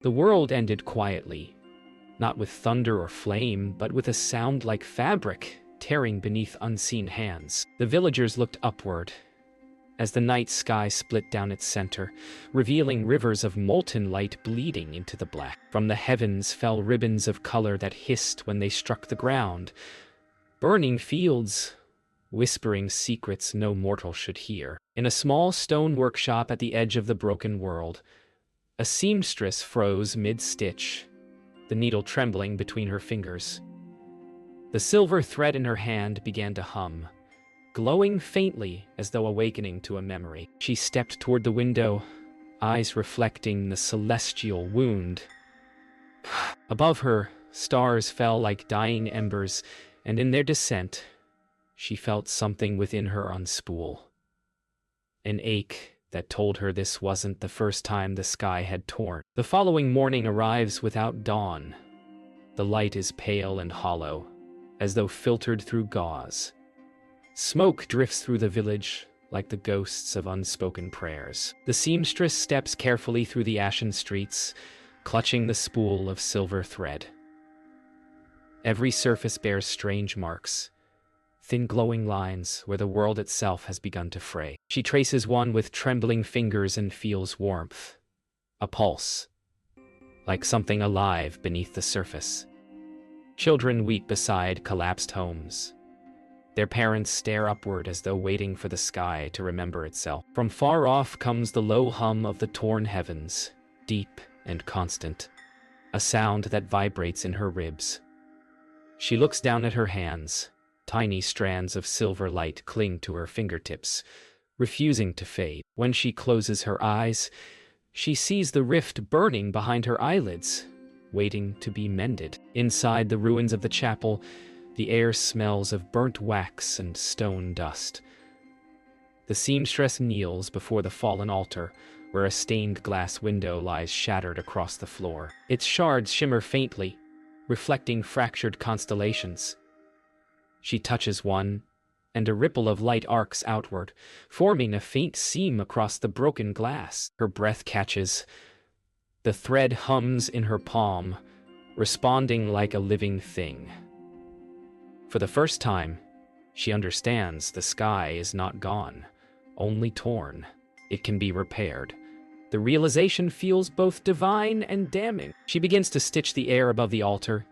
The world ended quietly, not with thunder or flame, but with a sound like fabric tearing beneath unseen hands. The villagers looked upward as the night sky split down its center, revealing rivers of molten light bleeding into the black. From the heavens fell ribbons of color that hissed when they struck the ground, burning fields, whispering secrets no mortal should hear. In a small stone workshop at the edge of the broken world, a seamstress froze mid-stitch, the needle trembling between her fingers. The silver thread in her hand began to hum, glowing faintly as though awakening to a memory. She stepped toward the window, eyes reflecting the celestial wound. Above her, stars fell like dying embers, and in their descent, she felt something within her unspool. An ache that told her this wasn't the first time the sky had torn. The following morning arrives without dawn. The light is pale and hollow, as though filtered through gauze. Smoke drifts through the village like the ghosts of unspoken prayers. The seamstress steps carefully through the ashen streets, clutching the spool of silver thread. Every surface bears strange marks, thin glowing lines where the world itself has begun to fray. She traces one with trembling fingers and feels warmth, a pulse, like something alive beneath the surface. Children weep beside collapsed homes. Their parents stare upward as though waiting for the sky to remember itself. From far off comes the low hum of the torn heavens, deep and constant, a sound that vibrates in her ribs. She looks down at her hands. Tiny strands of silver light cling to her fingertips, refusing to fade. When she closes her eyes, she sees the rift burning behind her eyelids, waiting to be mended. Inside the ruins of the chapel, the air smells of burnt wax and stone dust. The seamstress kneels before the fallen altar, where a stained glass window lies shattered across the floor. Its shards shimmer faintly, reflecting fractured constellations. She touches one, and a ripple of light arcs outward, forming a faint seam across the broken glass. Her breath catches. The thread hums in her palm, responding like a living thing. For the first time, she understands the sky is not gone, only torn. It can be repaired. The realization feels both divine and damning. She begins to stitch the air above the altar,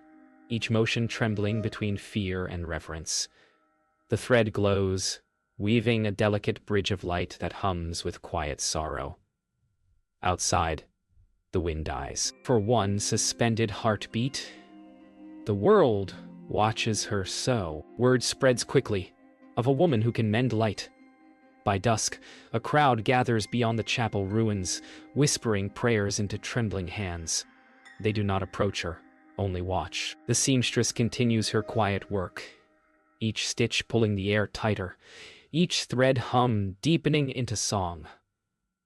each motion trembling between fear and reverence. The thread glows, weaving a delicate bridge of light that hums with quiet sorrow. Outside, the wind dies. For one suspended heartbeat, the world watches her sew. Word spreads quickly of a woman who can mend light. By dusk, a crowd gathers beyond the chapel ruins, whispering prayers into trembling hands. They do not approach her, only watch. The seamstress continues her quiet work, each stitch pulling the air tighter, each thread hum deepening into song.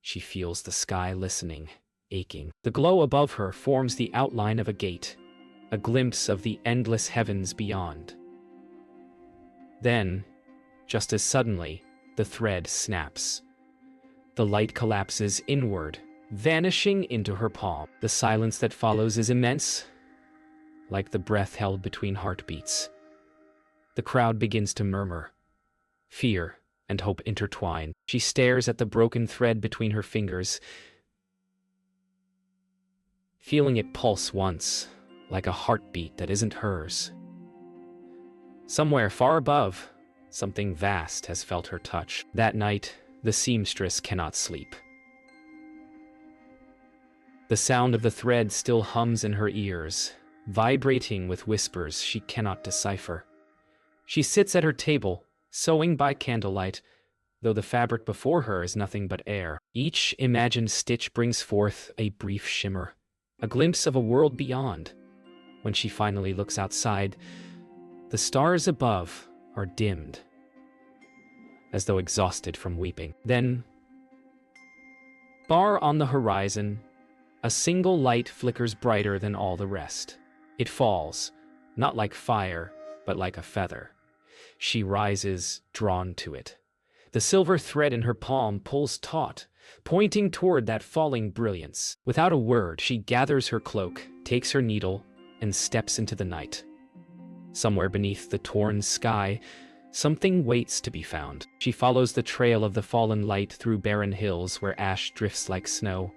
She feels the sky listening, aching. The glow above her forms the outline of a gate, a glimpse of the endless heavens beyond. Then, just as suddenly, the thread snaps. The light collapses inward, vanishing into her palm. The silence that follows is immense, like the breath held between heartbeats. The crowd begins to murmur. Fear and hope intertwine. She stares at the broken thread between her fingers, feeling it pulse once, like a heartbeat that isn't hers. Somewhere far above, something vast has felt her touch. That night, the seamstress cannot sleep. The sound of the thread still hums in her ears, vibrating with whispers she cannot decipher. She sits at her table, sewing by candlelight, though the fabric before her is nothing but air. Each imagined stitch brings forth a brief shimmer, a glimpse of a world beyond. When she finally looks outside, the stars above are dimmed, as though exhausted from weeping. Then, far on the horizon, a single light flickers brighter than all the rest. It falls, not like fire, but like a feather. She rises, drawn to it. The silver thread in her palm pulls taut, pointing toward that falling brilliance. Without a word, she gathers her cloak, takes her needle, and steps into the night. Somewhere beneath the torn sky, something waits to be found. She follows the trail of the fallen light through barren hills where ash drifts like snow.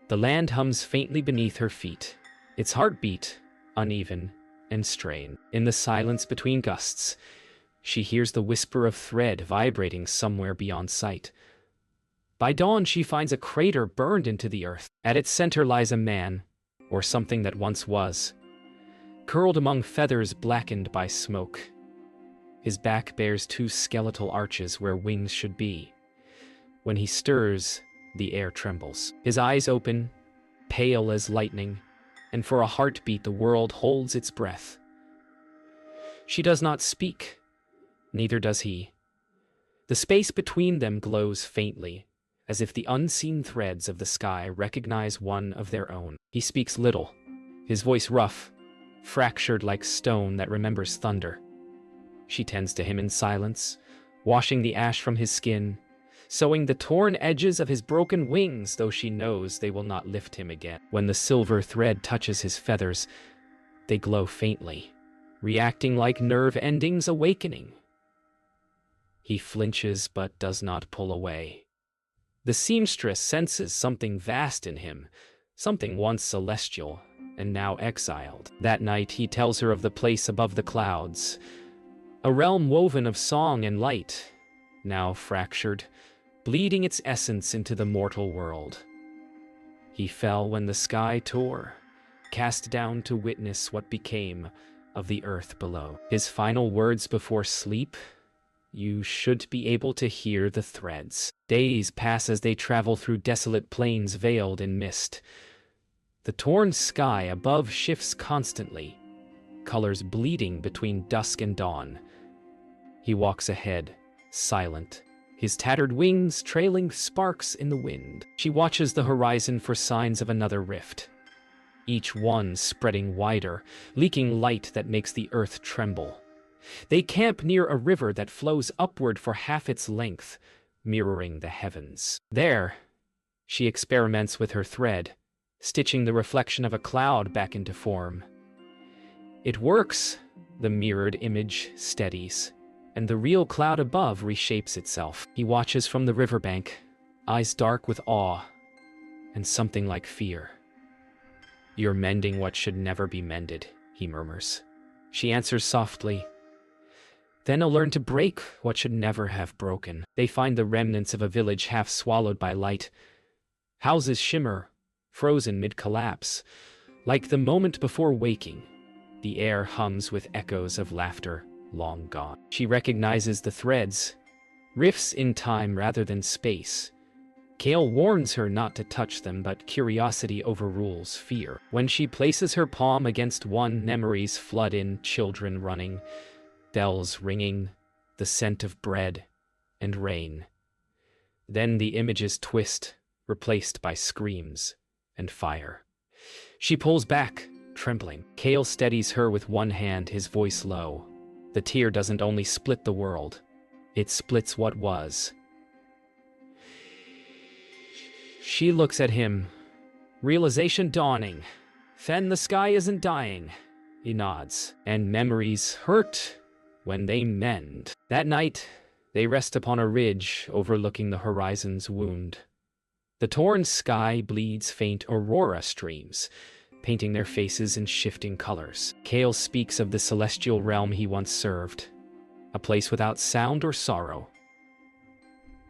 The land hums faintly beneath her feet, its heartbeat uneven and strained. In the silence between gusts, she hears the whisper of thread vibrating somewhere beyond sight. By dawn, she finds a crater burned into the earth. At its center lies a man, or something that once was, curled among feathers blackened by smoke. His back bears two skeletal arches where wings should be. When he stirs, the air trembles. His eyes open, pale as lightning, and for a heartbeat the world holds its breath. She does not speak, neither does he. The space between them glows faintly, as if the unseen threads of the sky recognize one of their own. He speaks little, his voice rough, fractured like stone that remembers thunder. She tends to him in silence, washing the ash from his skin, sewing the torn edges of his broken wings, though she knows they will not lift him again. When the silver thread touches his feathers, they glow faintly, reacting like nerve endings awakening. He flinches but does not pull away. The seamstress senses something vast in him, something once celestial and now exiled. That night he tells her of the place above the clouds, a realm woven of song and light, now fractured, bleeding its essence into the mortal world. He fell when the sky tore, cast down to witness what became of the earth below. His final words before sleep: "You should be able to hear the threads." Days pass as they travel through desolate plains veiled in mist. The torn sky above shifts constantly, colors bleeding between dusk and dawn. He walks ahead, silent, his tattered wings trailing sparks in the wind. She watches the horizon for signs of another rift, each one spreading wider, leaking light that makes the earth tremble. They camp near a river that flows upward for half its length, mirroring the heavens. There, she experiments with her thread, stitching the reflection of a cloud back into form. It works. The mirrored image steadies, and the real cloud above reshapes itself. He watches from the riverbank, eyes dark with awe and something like fear. "You're mending what should never be mended," he murmurs. She answers softly, "Then I'll learn to break what should never have broken." They find the remnants of a village half swallowed by light. Houses shimmer, frozen mid-collapse, like the moment before waking. The air hums with echoes of laughter long gone. She recognizes the threads, rifts in time rather than space. Kale warns her not to touch them, but curiosity overrules fear. When she places her palm against one, memories flood in: children running, bells ringing, the scent of bread and rain. Then the images twist, replaced by screams and fire. She pulls back, trembling. Kale steadies her with one hand, his voice low. The tear doesn't only split the world, it splits what was. She looks at him, realization dawning. "Then the sky isn't dying." He nods. "And memories hurt when they mend." That night, they rest upon a ridge overlooking the horizon's wound. The torn sky bleeds faint aurora streams, painting their faces in shifting colors. Kale speaks of the celestial realm he once served, a place without sound or sorrow.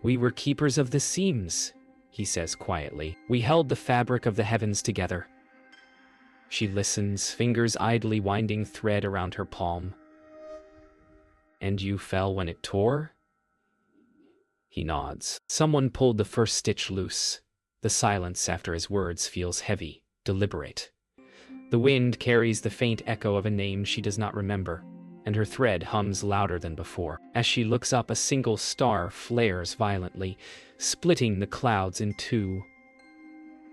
"We were keepers of the seams," he says quietly. "We held the fabric of the heavens together." She listens, fingers idly winding thread around her palm. "And you fell when it tore?" He nods. Someone pulled the first stitch loose. The silence after his words feels heavy, deliberate. The wind carries the faint echo of a name she does not remember, and her thread hums louder than before. As she looks up, a single star flares violently, splitting the clouds in two.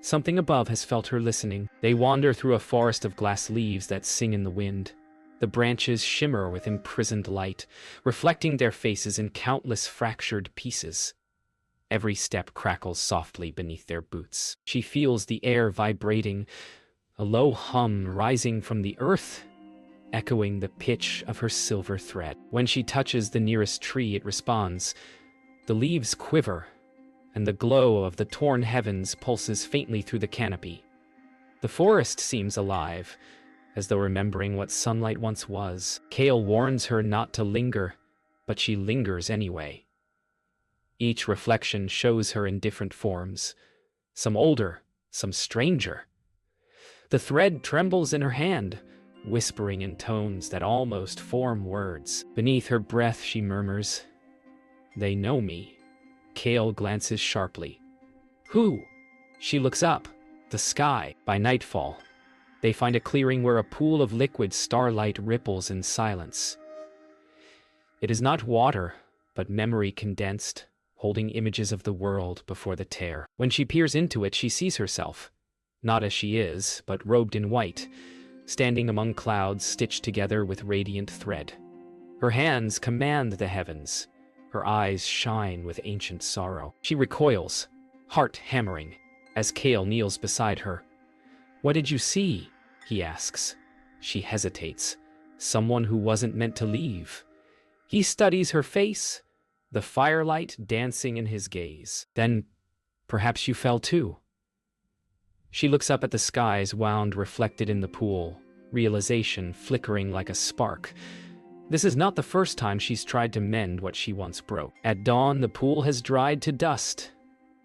Something above has felt her listening. They wander through a forest of glass leaves that sing in the wind. The branches shimmer with imprisoned light, reflecting their faces in countless fractured pieces. Every step crackles softly beneath their boots. She feels the air vibrating, a low hum rising from the earth, echoing the pitch of her silver thread. When she touches the nearest tree, it responds. The leaves quiver, and the glow of the torn heavens pulses faintly through the canopy. The forest seems alive, as though remembering what sunlight once was. Kale warns her not to linger, but she lingers anyway. Each reflection shows her in different forms, some older, some stranger. The thread trembles in her hand, whispering in tones that almost form words. Beneath her breath, she murmurs, "They know me." Kale glances sharply. "Who?" She looks up. The sky. By nightfall, they find a clearing where a pool of liquid starlight ripples in silence. It is not water, but memory condensed, holding images of the world before the tear. When she peers into it, she sees herself, not as she is, but robed in white, standing among clouds stitched together with radiant thread. Her hands command the heavens. Her eyes shine with ancient sorrow. She recoils, heart hammering, as Kale kneels beside her. "What did you see?" he asks. She hesitates. Someone who wasn't meant to leave. He studies her face, the firelight dancing in his gaze. "Then, perhaps you fell too." She looks up at the skies wound reflected in the pool, realization flickering like a spark. This is not the first time she's tried to mend what she once broke. At dawn, the pool has dried to dust.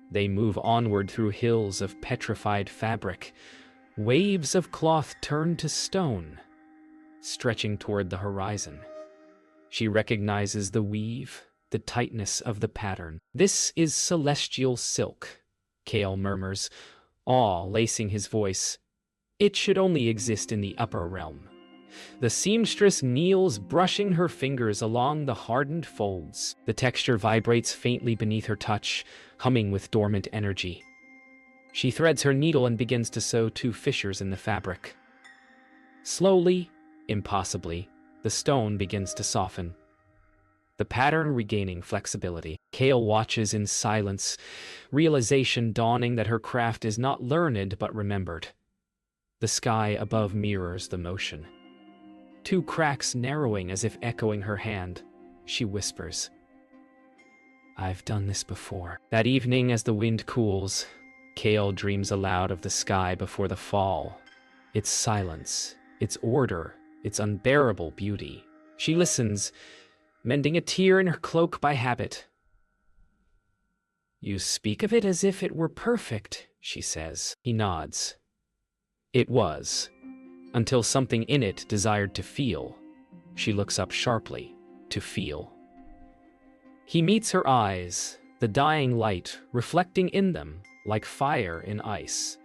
They move onward through hills of petrified fabric. Waves of cloth turn to stone, stretching toward the horizon. She recognizes the weave, the tightness of the pattern. "This is celestial silk," Kale murmurs, awe lacing his voice. "It should only exist in the upper realm." The seamstress kneels, brushing her fingers along the hardened folds. The texture vibrates faintly beneath her touch, humming with dormant energy. She threads her needle and begins to sew 2 fissures in the fabric. Slowly, impossibly, the stone begins to soften, the pattern regaining flexibility. Kale watches in silence, realization dawning that her craft is not learned but remembered. The sky above mirrors the motion. 2 cracks narrowing as if echoing her hand. She whispers, "I've done this before." That evening, as the wind cools, Kale dreams aloud of the sky before the fall. Its silence, its order, its unbearable beauty. She listens, mending a tear in her cloak by habit. "You speak of it as if it were perfect," she says. He nods. It was, until something in it desired to feel. She looks up sharply, to feel. He meets her eyes, the dying light reflecting in them like fire in ice.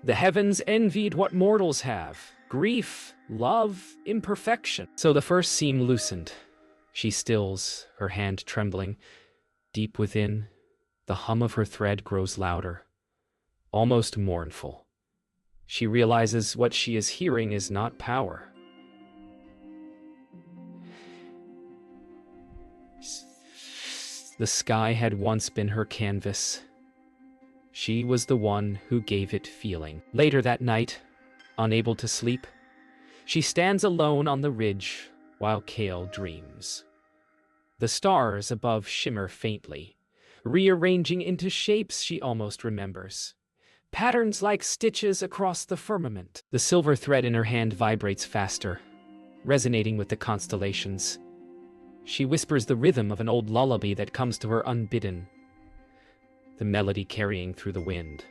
The heavens envied what mortals have: grief, love, imperfection. So the first seam loosened. She stills, her hand trembling. Deep within, the hum of her thread grows louder, almost mournful. She realizes what she is hearing is not power. The sky had once been her canvas. She was the one who gave it feeling. Later that night, unable to sleep, she stands alone on the ridge while Kale dreams. The stars above shimmer faintly, rearranging into shapes she almost remembers. Patterns like stitches across the firmament. The silver thread in her hand vibrates faster, resonating with the constellations. She whispers the rhythm of an old lullaby that comes to her unbidden, the melody carrying through the wind.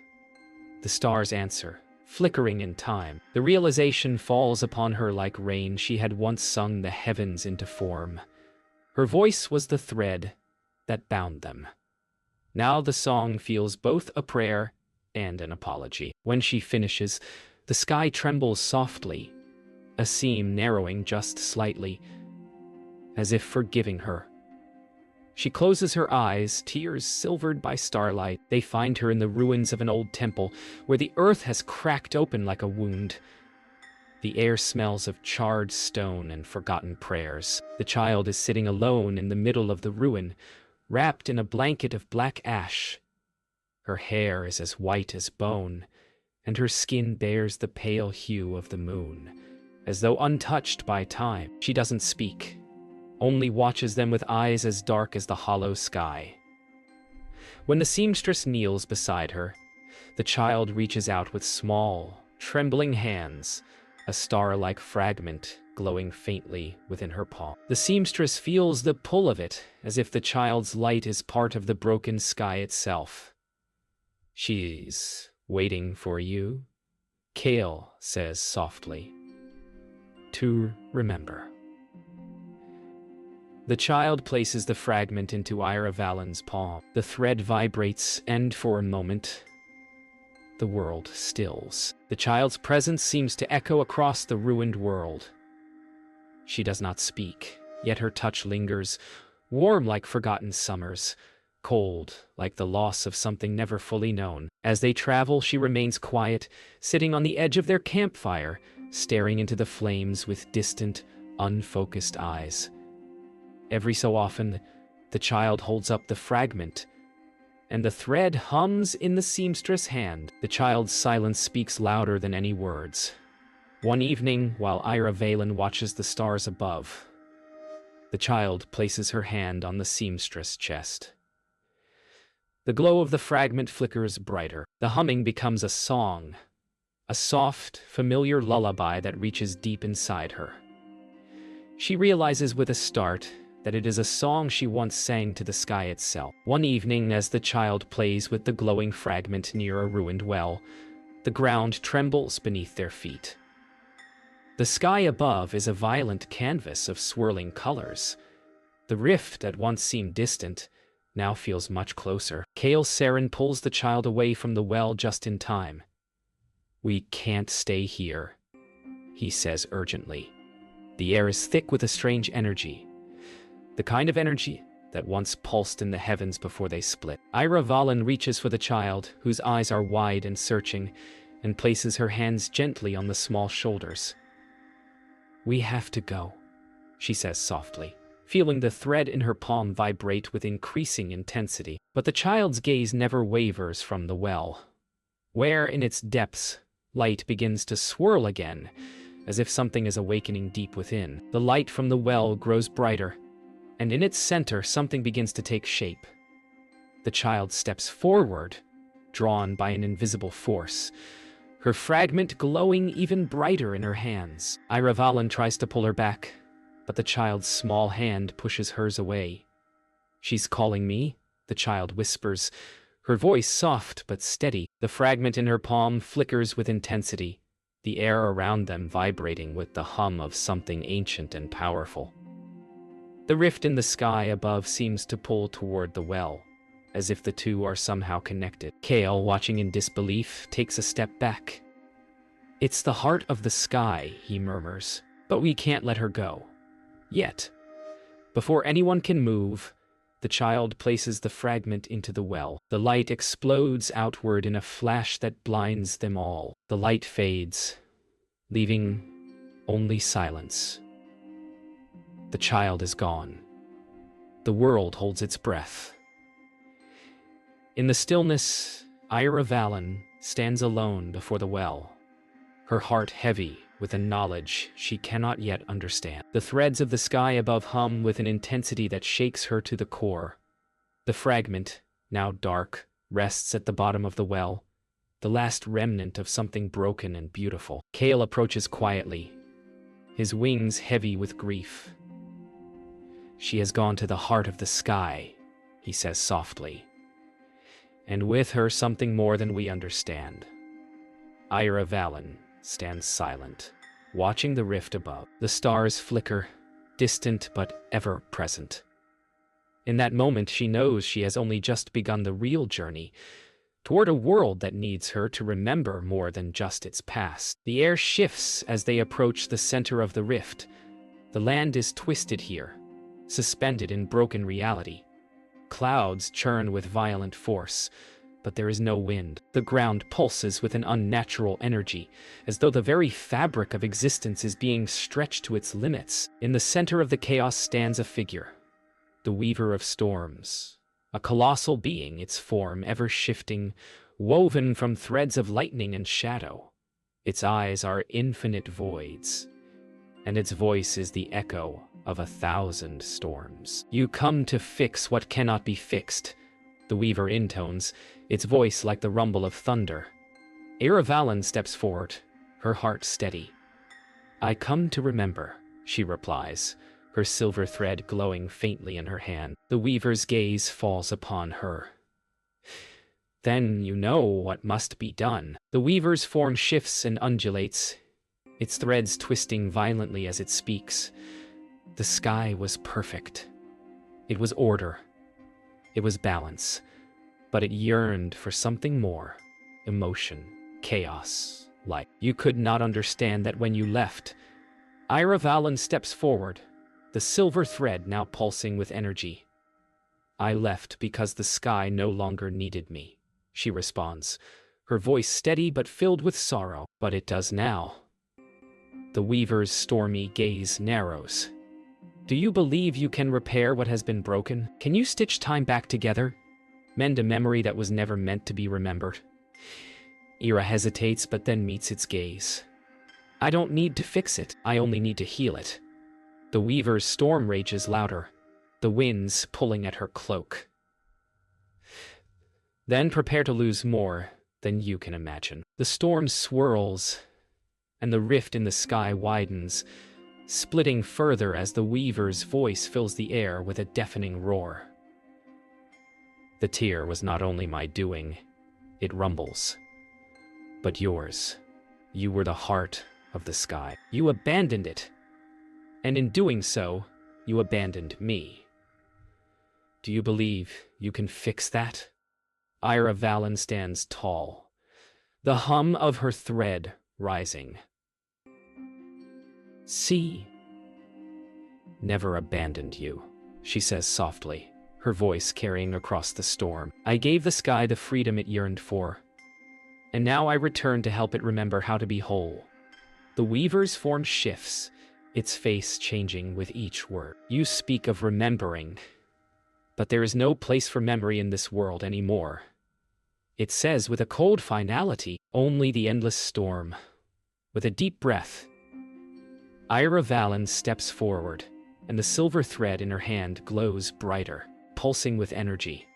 The stars answer, flickering in time. The realization falls upon her like rain. She had once sung the heavens into form. Her voice was the thread that bound them. Now the song feels both a prayer and an apology. When she finishes, the sky trembles softly, a seam narrowing just slightly, as if forgiving her. She closes her eyes, tears silvered by starlight. They find her in the ruins of an old temple, where the earth has cracked open like a wound. The air smells of charred stone and forgotten prayers. The child is sitting alone in the middle of the ruin, wrapped in a blanket of black ash. Her hair is as white as bone, and her skin bears the pale hue of the moon, as though untouched by time. She doesn't speak, only watches them with eyes as dark as the hollow sky. When the seamstress kneels beside her, the child reaches out with small, trembling hands, a star-like fragment glowing faintly within her palm. The seamstress feels the pull of it, as if the child's light is part of the broken sky itself. "She's waiting for you," Kale says softly. "To remember." The child places the fragment into Ira Valen's palm. The thread vibrates, and for a moment, the world stills. The child's presence seems to echo across the ruined world. She does not speak, yet her touch lingers, warm like forgotten summers, cold like the loss of something never fully known. As they travel, she remains quiet, sitting on the edge of their campfire, staring into the flames with distant, unfocused eyes. Every so often, the child holds up the fragment, and the thread hums in the seamstress' hand. The child's silence speaks louder than any words. One evening, while Ira Valen watches the stars above, the child places her hand on the seamstress' chest. The glow of the fragment flickers brighter. The humming becomes a song, a soft, familiar lullaby that reaches deep inside her. She realizes with a start that it is a song she once sang to the sky itself. One evening, as the child plays with the glowing fragment near a ruined well, the ground trembles beneath their feet. The sky above is a violent canvas of swirling colors. The rift that once seemed distant now feels much closer. Kale Saren pulls the child away from the well just in time. "We can't stay here," he says urgently. The air is thick with a strange energy. The kind of energy that once pulsed in the heavens before they split. Ira Valen reaches for the child, whose eyes are wide and searching, and places her hands gently on the small shoulders. "We have to go," she says softly, feeling the thread in her palm vibrate with increasing intensity. But the child's gaze never wavers from the well, where in its depths, light begins to swirl again, as if something is awakening deep within. The light from the well grows brighter, and in its center something begins to take shape. The child steps forward, drawn by an invisible force, her fragment glowing even brighter in her hands. Ira Valen tries to pull her back, but the child's small hand pushes hers away. "She's calling me," the child whispers, her voice soft but steady. The fragment in her palm flickers with intensity, the air around them vibrating with the hum of something ancient and powerful. The rift in the sky above seems to pull toward the well, as if the two are somehow connected. Kale, watching in disbelief, takes a step back. "It's the heart of the sky," he murmurs, "but we can't let her go. Yet." Before anyone can move, the child places the fragment into the well. The light explodes outward in a flash that blinds them all. The light fades, leaving only silence. The child is gone. The world holds its breath. In the stillness, Ira Valen stands alone before the well, her heart heavy with a knowledge she cannot yet understand. The threads of the sky above hum with an intensity that shakes her to the core. The fragment, now dark, rests at the bottom of the well, the last remnant of something broken and beautiful. Kale approaches quietly, his wings heavy with grief. "She has gone to the heart of the sky," he says softly. "And with her something more than we understand." Ira Valen stands silent, watching the rift above. The stars flicker, distant but ever present. In that moment, she knows she has only just begun the real journey toward a world that needs her to remember more than just its past. The air shifts as they approach the center of the rift. The land is twisted here, suspended in broken reality. Clouds churn with violent force, but there is no wind. The ground pulses with an unnatural energy, as though the very fabric of existence is being stretched to its limits. In the center of the chaos stands a figure, the weaver of storms, a colossal being, its form ever-shifting, woven from threads of lightning and shadow. Its eyes are infinite voids, and its voice is the echo of 1,000 storms. "You come to fix what cannot be fixed," the Weaver intones, its voice like the rumble of thunder. Aravallen steps forward, her heart steady. "I come to remember," she replies, her silver thread glowing faintly in her hand. The Weaver's gaze falls upon her. "Then you know what must be done." The Weaver's form shifts and undulates, its threads twisting violently as it speaks. The sky was perfect. It was order. It was balance. But it yearned for something more. Emotion. Chaos. Light. "You could not understand that when you left." Aravallen steps forward, the silver thread now pulsing with energy. "I left because the sky no longer needed me," she responds, her voice steady but filled with sorrow. "But it does now." The Weaver's stormy gaze narrows. "Do you believe you can repair what has been broken? Can you stitch time back together? Mend a memory that was never meant to be remembered?" Ira hesitates but then meets its gaze. "I don't need to fix it, I only need to heal it." The Weaver's storm rages louder, the winds pulling at her cloak. "Then prepare to lose more than you can imagine." The storm swirls, and the rift in the sky widens, splitting further as the Weaver's voice fills the air with a deafening roar. "The tear was not only my doing," it rumbles, "but yours. You were the heart of the sky. You abandoned it, and in doing so, you abandoned me. Do you believe you can fix that?" Aravallen stands tall, the hum of her thread rising. "See, never abandoned you," she says softly, her voice carrying across the storm. "I gave the sky the freedom it yearned for, and now I return to help it remember how to be whole." The Weaver's form shifts, its face changing with each word. "You speak of remembering, but there is no place for memory in this world anymore," it says with a cold finality. "Only the endless storm." With a deep breath, Aravallen steps forward, and the silver thread in her hand glows brighter, pulsing with energy.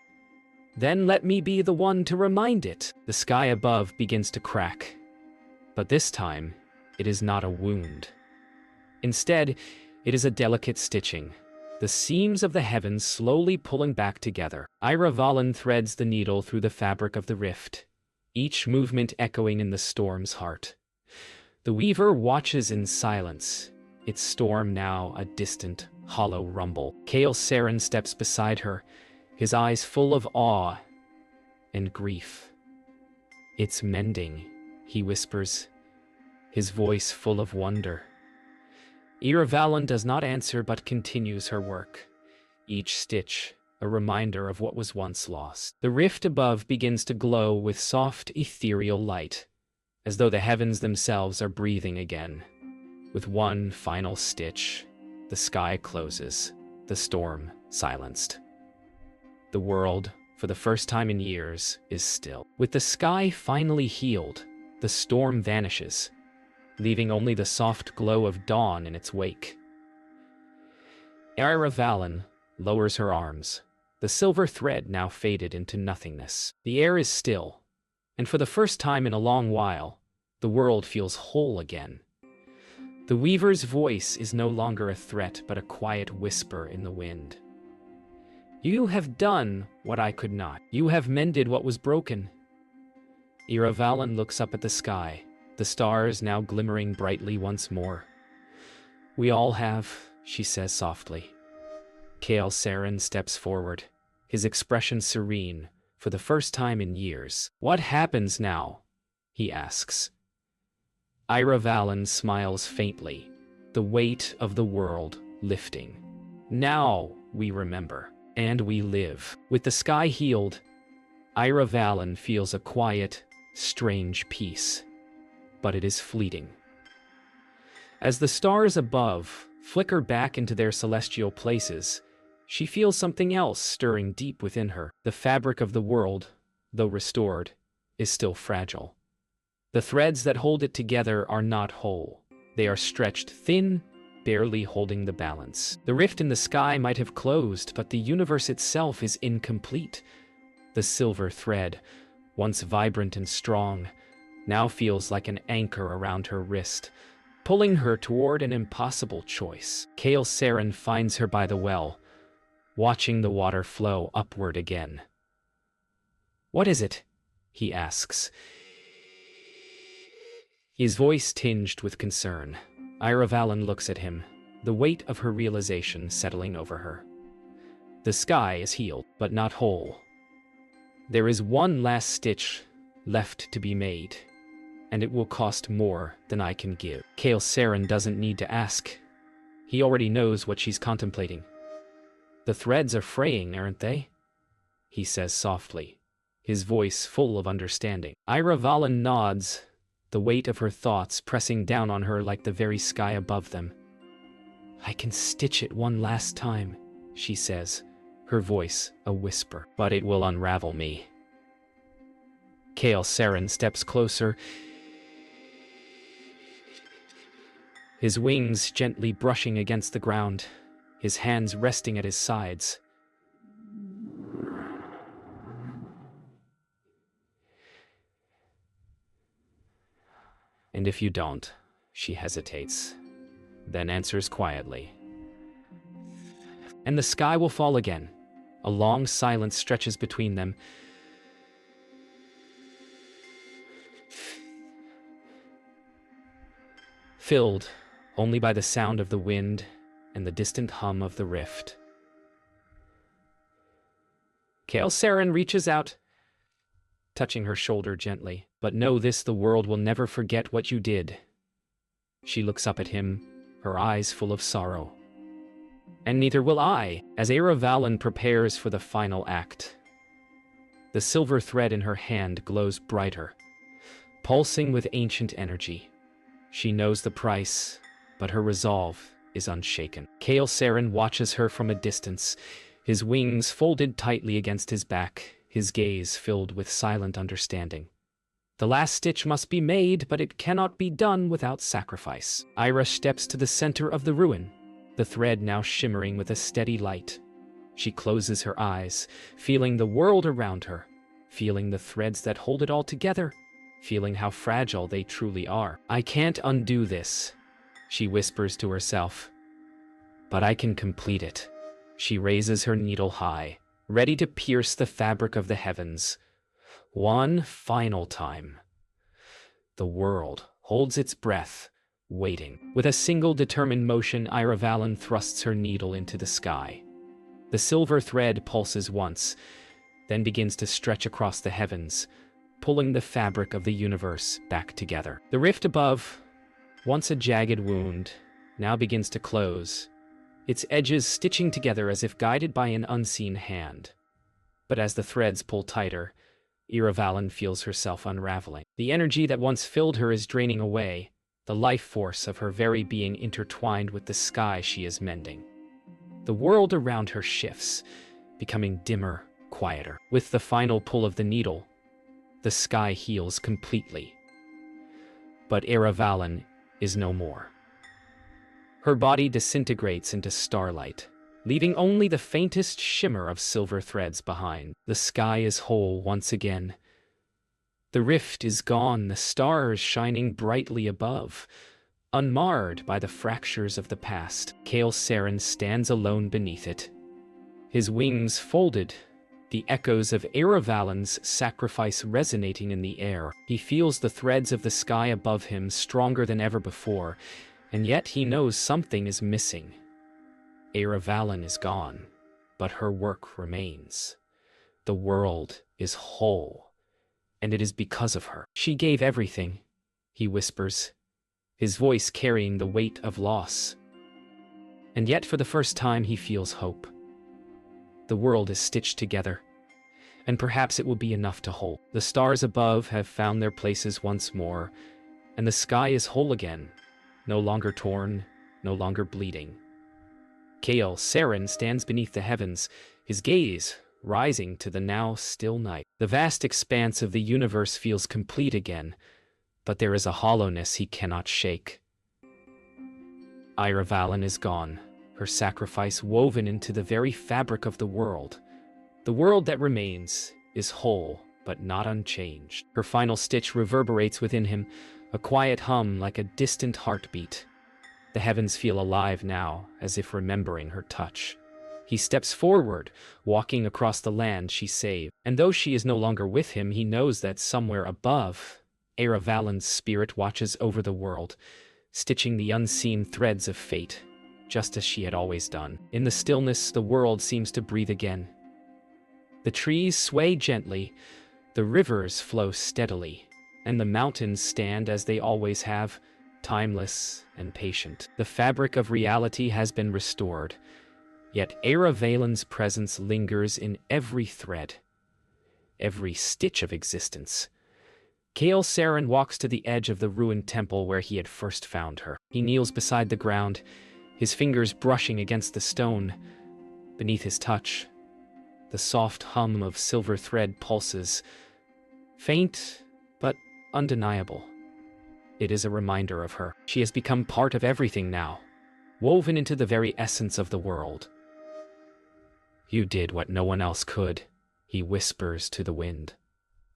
"Then let me be the one to remind it." The sky above begins to crack, but this time, it is not a wound. Instead, it is a delicate stitching, the seams of the heavens slowly pulling back together. Aravallen threads the needle through the fabric of the rift, each movement echoing in the storm's heart. The Weaver watches in silence, its storm now a distant, hollow rumble. Kael Saren steps beside her, his eyes full of awe and grief. "It's mending," he whispers, his voice full of wonder. Aravallen does not answer but continues her work, each stitch a reminder of what was once lost. The rift above begins to glow with soft, ethereal light, as though the heavens themselves are breathing again. With one final stitch, the sky closes, the storm silenced. The world, for the first time in years, is still. With the sky finally healed, the storm vanishes, leaving only the soft glow of dawn in its wake. Aravallen lowers her arms, the silver thread now faded into nothingness. The air is still, and for the first time in a long while, the world feels whole again. The Weaver's voice is no longer a threat but a quiet whisper in the wind. "You have done what I could not. You have mended what was broken." Aravallen looks up at the sky, the stars now glimmering brightly once more. "We all have," she says softly. Kael Saren steps forward, his expression serene, for the first time in years. "What happens now?" he asks. Aravallen smiles faintly, the weight of the world lifting. "Now we remember, and we live." With the sky healed, Aravallen feels a quiet, strange peace, but it is fleeting. As the stars above flicker back into their celestial places, She feels something else stirring deep within her. The fabric of the world, though restored, is still fragile. The threads that hold it together are not whole. They are stretched thin, barely holding the balance. The rift in the sky might have closed, but the universe itself is incomplete. The silver thread, once vibrant and strong, now feels like an anchor around her wrist, pulling her toward an impossible choice. Kale Saren finds her by the well, watching the water flow upward again. "What is it?" he asks, his voice tinged with concern. Ira Valen looks at him, the weight of her realization settling over her. The sky is healed, but not whole. There is one last stitch left to be made, and it will cost more than I can give. Kale Saren doesn't need to ask. He already knows what she's contemplating. "The threads are fraying, aren't they?" he says softly, his voice full of understanding. Ira Valen nods, the weight of her thoughts pressing down on her like the very sky above them. "I can stitch it one last time," she says, her voice a whisper. "But it will unravel me." Kale Saren steps closer, his wings gently brushing against the ground, his hands resting at his sides. "And if you don't," she hesitates, then answers quietly. "And the sky will fall again." A long silence stretches between them. Filled only by the sound of the wind and the distant hum of the rift. Kale Saren reaches out, touching her shoulder gently. "But know this, the world will never forget what you did." She looks up at him, her eyes full of sorrow. "And neither will I," as Ira Valen prepares for the final act. The silver thread in her hand glows brighter, pulsing with ancient energy. She knows the price, but her resolve is unshaken. Kale Saren watches her from a distance, his wings folded tightly against his back, his gaze filled with silent understanding. The last stitch must be made, but it cannot be done without sacrifice. Ira steps to the center of the ruin, the thread now shimmering with a steady light. She closes her eyes, feeling the world around her, feeling the threads that hold it all together, feeling how fragile they truly are. "I can't undo this," she whispers to herself, "but I can complete it." She raises her needle high, ready to pierce the fabric of the heavens. One final time. The world holds its breath, waiting. With a single determined motion, Ira Valen thrusts her needle into the sky. The silver thread pulses once, then begins to stretch across the heavens, pulling the fabric of the universe back together. The rift above, once a jagged wound, now begins to close, its edges stitching together as if guided by an unseen hand. But as the threads pull tighter, Ira Valen feels herself unraveling. The energy that once filled her is draining away, the life force of her very being intertwined with the sky she is mending. The world around her shifts, becoming dimmer, quieter. With the final pull of the needle, the sky heals completely. But Ira Valen is no more. Her body disintegrates into starlight, leaving only the faintest shimmer of silver threads behind. The sky is whole once again. The rift is gone, the stars shining brightly above, unmarred by the fractures of the past. Kale Saren stands alone beneath it, his wings folded, the echoes of Ira Valen's sacrifice resonating in the air. He feels the threads of the sky above him stronger than ever before, and yet he knows something is missing. Ira Valen is gone, but her work remains. The world is whole, and it is because of her. "She gave everything," he whispers, his voice carrying the weight of loss. And yet for the first time he feels hope. The world is stitched together, and perhaps it will be enough to hold. The stars above have found their places once more, and the sky is whole again, no longer torn, no longer bleeding. Kael Saren stands beneath the heavens, his gaze rising to the now still night. The vast expanse of the universe feels complete again, but there is a hollowness he cannot shake. Ira Valen is gone, her sacrifice woven into the very fabric of the world. The world that remains is whole, but not unchanged. Her final stitch reverberates within him, a quiet hum like a distant heartbeat. The heavens feel alive now, as if remembering her touch. He steps forward, walking across the land she saved. And though she is no longer with him, he knows that somewhere above, Ira Valen's spirit watches over the world, stitching the unseen threads of fate, just as she had always done. In the stillness, the world seems to breathe again. The trees sway gently, the rivers flow steadily, and the mountains stand as they always have, timeless and patient. The fabric of reality has been restored, yet Ira Valen's presence lingers in every thread, every stitch of existence. Kael Saren walks to the edge of the ruined temple where he had first found her. He kneels beside the ground, his fingers brushing against the stone. Beneath his touch, the soft hum of silver thread pulses, faint but undeniable. It is a reminder of her. She has become part of everything now, woven into the very essence of the world. "You did what no one else could," he whispers to the wind.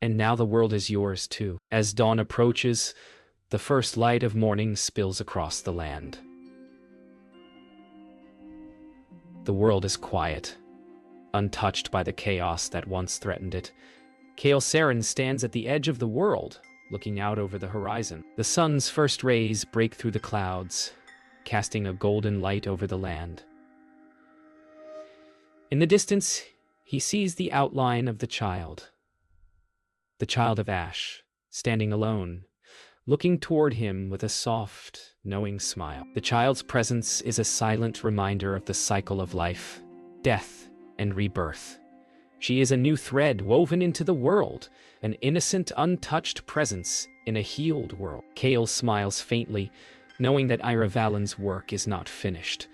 "And now the world is yours too." As dawn approaches, the first light of morning spills across the land. The world is quiet, untouched by the chaos that once threatened it. Kael Saren stands at the edge of the world, looking out over the horizon. The sun's first rays break through the clouds, casting a golden light over the land. In the distance, he sees the outline of the child of Ash, standing alone, looking toward him with a soft, knowing smile. The child's presence is a silent reminder of the cycle of life, death, and rebirth. She is a new thread woven into the world, an innocent, untouched presence in a healed world. Kael smiles faintly, knowing that Ira Valen's work is not finished.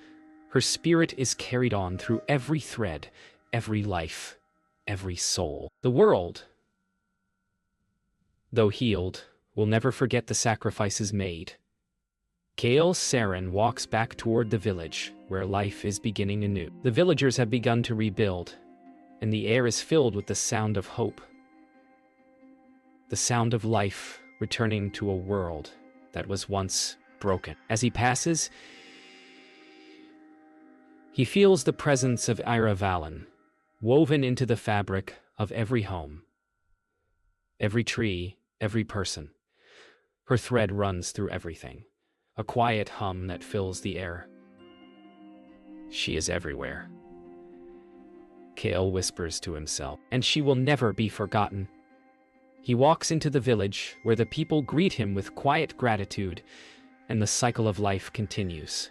Her spirit is carried on through every thread, every life, every soul. The world, though healed, will never forget the sacrifices made. Kael Saren walks back toward the village, where life is beginning anew. The villagers have begun to rebuild, and the air is filled with the sound of hope. The sound of life returning to a world that was once broken. As he passes, he feels the presence of Ira Valen, woven into the fabric of every home, every tree, every person. Her thread runs through everything, a quiet hum that fills the air. She is everywhere. Kael whispers to himself, and she will never be forgotten. He walks into the village, where the people greet him with quiet gratitude, and the cycle of life continues.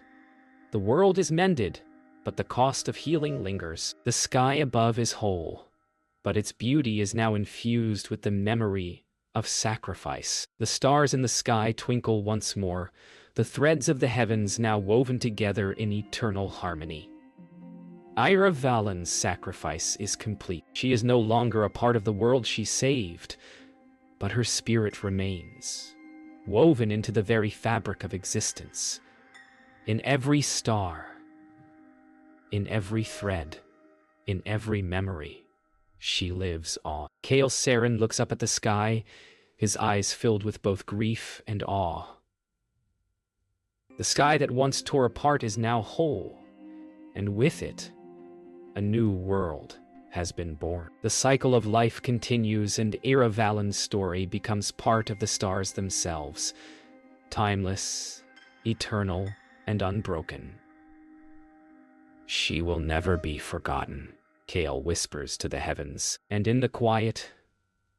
The world is mended, but the cost of healing lingers. The sky above is whole, but its beauty is now infused with the memory of sacrifice. The stars in the sky twinkle once more, the threads of the heavens now woven together in eternal harmony. Ira Valen's sacrifice is complete. She is no longer a part of the world she saved, but her spirit remains, woven into the very fabric of existence. In every star, in every thread, in every memory, she lives on. Kael Saren looks up at the sky, his eyes filled with both grief and awe. The sky that once tore apart is now whole, and with it, a new world has been born. The cycle of life continues, and Ira Valen's story becomes part of the stars themselves, timeless, eternal, and unbroken. "She will never be forgotten," Kael whispers to the heavens, and in the quiet,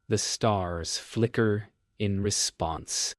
the stars flicker in response.